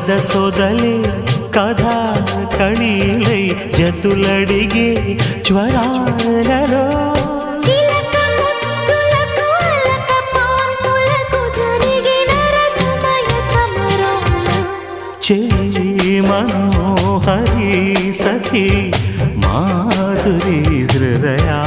సొదలే కథా కళీలై జతులడిగే జ్వరాలలో చిలక ముద్దులకు అలక పాన్పులకు జరిగిన రసమయ సమరాలు చెలి మనోహరి సఖి మాధురి హృదయా